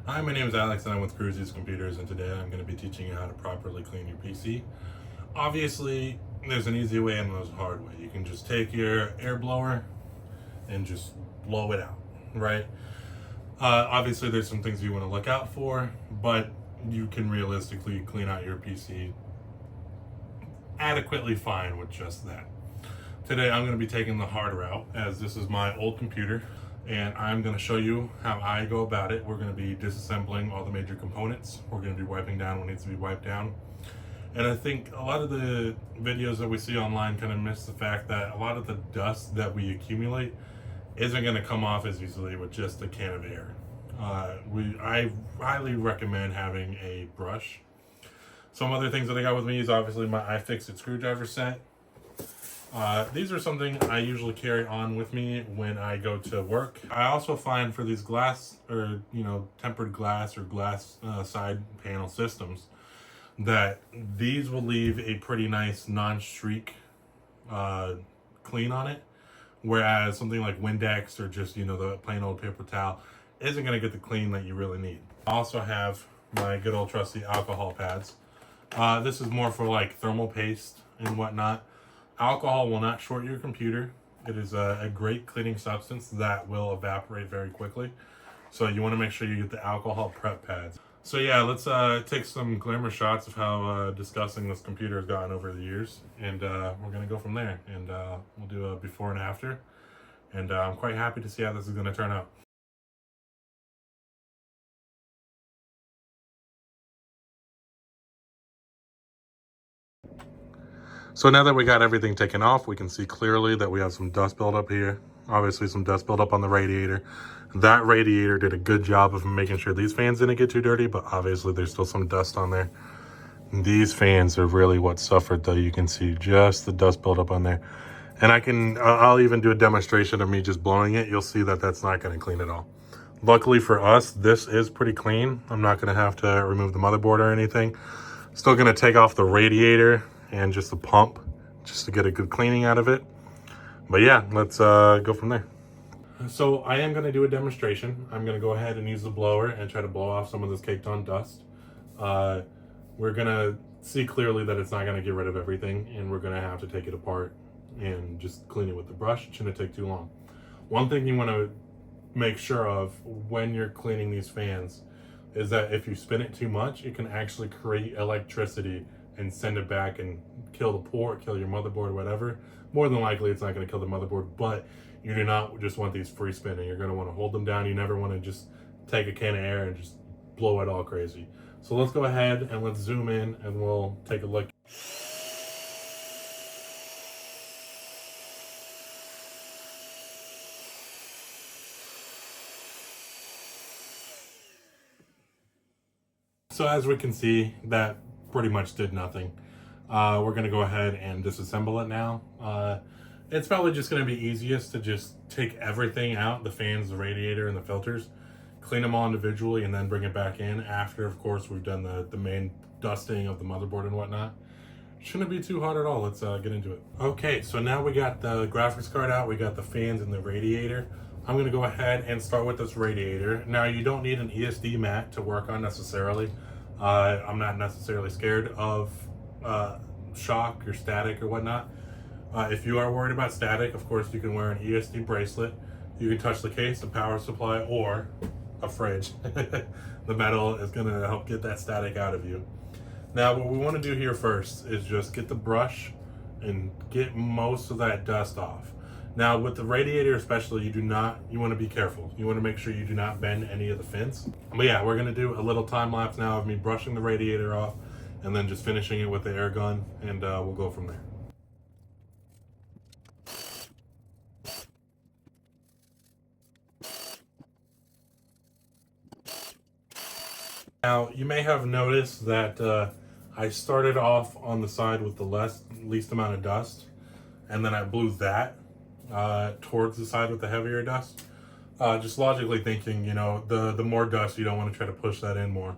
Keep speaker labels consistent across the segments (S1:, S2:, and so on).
S1: Hi, my name is Alex and I'm with Cruises Computers, and today I'm going to be teaching you how to properly clean your PC. Obviously, there's an easy way and there's a hard way. You can just take your air blower and just blow it out, right? Obviously, there's some things you want to look out for, but you can realistically clean out your PC adequately fine with just that. Today I'm going to be taking the hard route, as this is my old computer, and I'm going to show you how I go about it. We're going to be disassembling all the major components. We're going to be wiping down what needs to be wiped down. And I think a lot of the videos that we see online kind of miss the fact that a lot of the dust that we accumulate isn't going to come off as easily with just a can of air. I highly recommend having a brush. Some other things that I got with me is obviously my iFixit screwdriver set. These are something I usually carry on with me when I go to work. I also find for these glass or tempered glass or glass side panel systems that these will leave a pretty nice non-streak clean on it, whereas something like Windex or just the plain old paper towel isn't going to get the clean that you really need. I also have my good old trusty alcohol pads. This is more for like thermal paste and whatnot. Alcohol will not short your computer. It is a great cleaning substance that will evaporate very quickly. So you want to make sure you get the alcohol prep pads. So yeah, let's take some glamour shots of how disgusting this computer has gotten over the years. And we're going to go from there. And we'll do a before and after. And I'm quite happy to see how this is going to turn out. So now that we got everything taken off, we can see clearly that we have some dust buildup here. Obviously some dust buildup on the radiator. That radiator did a good job of making sure these fans didn't get too dirty, but obviously there's still some dust on there. These fans are really what suffered though. You can see just the dust buildup on there. And I'll even do a demonstration of me just blowing it. You'll see that that's not gonna clean at all. Luckily for us, this is pretty clean. I'm not gonna have to remove the motherboard or anything. Still gonna take off the radiator and just the pump just to get a good cleaning out of it. But yeah, let's go from there. So I am going to do a demonstration. I'm going to go ahead and use the blower and try to blow off some of this caked on dust. We're going to see clearly that it's not going to get rid of everything, and we're going to have to take it apart and just clean it with the brush. It shouldn't take too long. One thing you want to make sure of when you're cleaning these fans is that if you spin it too much, it can actually create electricity and send it back and kill the port, kill your motherboard, whatever. More than likely, it's not going to kill the motherboard, but you do not just want these free spinning. You're going to want to hold them down. You never want to just take a can of air and just blow it all crazy. So let's go ahead and let's zoom in and we'll take a look. So as we can see, that pretty much did nothing. We're going to go ahead and disassemble it now. It's probably just going to be easiest to just take everything out, the fans, the radiator, and the filters, clean them all individually, and then bring it back in after, of course, we've done the main dusting of the motherboard and whatnot. Shouldn't be too hard at all. Let's get into it. Okay, so now we got the graphics card out, we got the fans and the radiator. I'm going to go ahead and start with this radiator. Now, you don't need an ESD mat to work on necessarily. I'm not necessarily scared of shock or static or whatnot. If you are worried about static, of course, you can wear an ESD bracelet. You can touch the case, the power supply, or a fridge. The metal is going to help get that static out of you. Now, what we want to do here first is just get the brush and get most of that dust off. Now, with the radiator especially, you want to be careful. You want to make sure you do not bend any of the fins. But yeah, we're going to do a little time lapse now of me brushing the radiator off and then just finishing it with the air gun, and we'll go from there. Now, you may have noticed that I started off on the side with the least amount of dust, and then I blew that towards the side with the heavier dust. Just logically thinking, the more dust, you don't want to try to push that in more.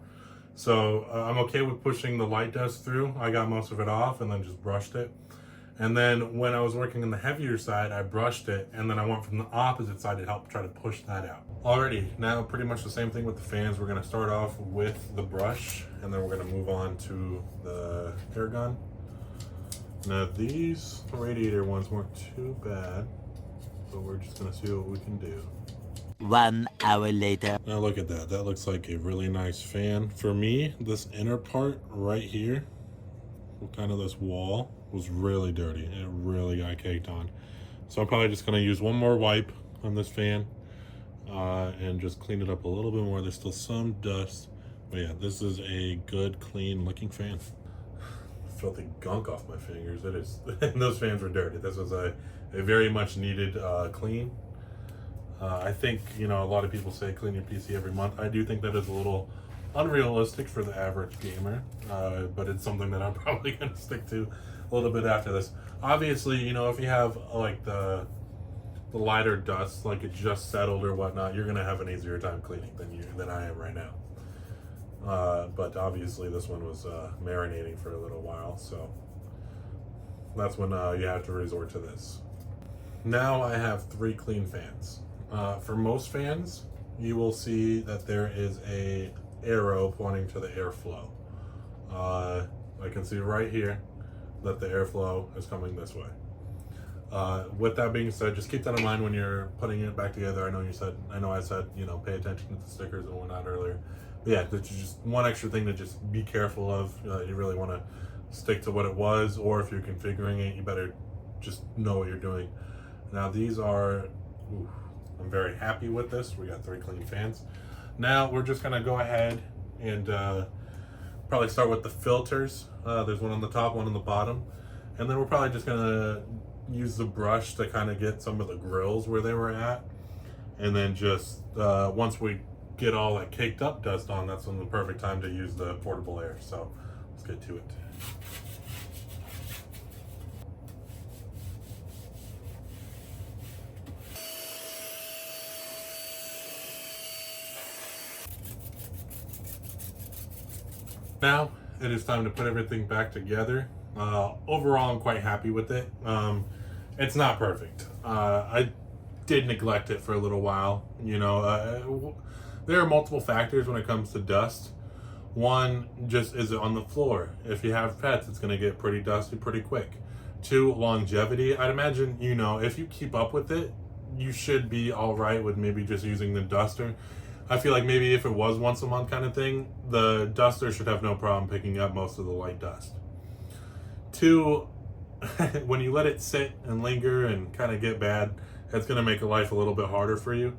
S1: So I'm okay with pushing the light dust through. I got most of it off and then just brushed it. And then when I was working on the heavier side, I brushed it, and then I went from the opposite side to help try to push that out. Alrighty, now pretty much the same thing with the fans. We're gonna start off with the brush, and then we're gonna move on to the air gun. Now these radiator ones weren't too bad, but we're just gonna see what we can do.
S2: 1 hour later.
S1: Now look at that. That looks like a really nice fan. For me, this inner part right here, kind of this wall, was really dirty. It really got caked on. So I'm probably just going to use one more wipe on this fan and just clean it up a little bit more. There's still some dust. But yeah, this is a good, clean looking fan. Filthy gunk off my fingers. It is. Those fans were dirty. This was a very much needed clean. I think, you know, a lot of people say clean your PC every month. I do think that is a little unrealistic for the average gamer, but it's something that I'm probably going to stick to a little bit after this. Obviously, you know, if you have like the lighter dust, like it just settled or whatnot, you're going to have an easier time cleaning than I am right now. But obviously this one was marinating for a little while, so that's when you have to resort to this. Now I have 3 clean fans. For most fans, you will see that there is a arrow pointing to the airflow. I can see right here that the airflow is coming this way. With that being said, just keep that in mind when you're putting it back together. I know I said, you know, pay attention to the stickers and whatnot earlier. But yeah, that's just one extra thing to just be careful of. You really want to stick to what it was, or if you're configuring it, you better just know what you're doing. Now these are, I'm very happy with this. We got 3 clean fans. Now we're just gonna go ahead and probably start with the filters. There's one on the top, one on the bottom. And then we're probably just gonna use the brush to kind of get some of the grills where they were at. And then just, once we get all that caked up dust on, that's when the perfect time to use the portable air. So let's get to it. Now it is time to put everything back together. Overall, I'm quite happy with it. It's not perfect. I did neglect it for a little while. You know, there are multiple factors when it comes to dust. One, just is it on the floor? If you have pets, it's going to get pretty dusty pretty quick. 2, longevity. I'd imagine, you know, if you keep up with it, you should be all right with maybe just using the duster. I feel like maybe if it was once a month kind of thing, the duster should have no problem picking up most of the light dust. 2, when you let it sit and linger and kind of get bad, it's going to make life a little bit harder for you.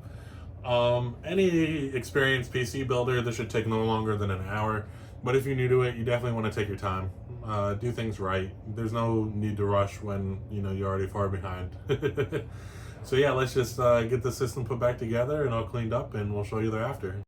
S1: Any experienced PC builder, this should take no longer than an hour. But if you're new to it, you definitely want to take your time. Do things right. There's no need to rush when, you know, you're already far behind. So yeah, let's just get the system put back together and all cleaned up, and we'll show you thereafter.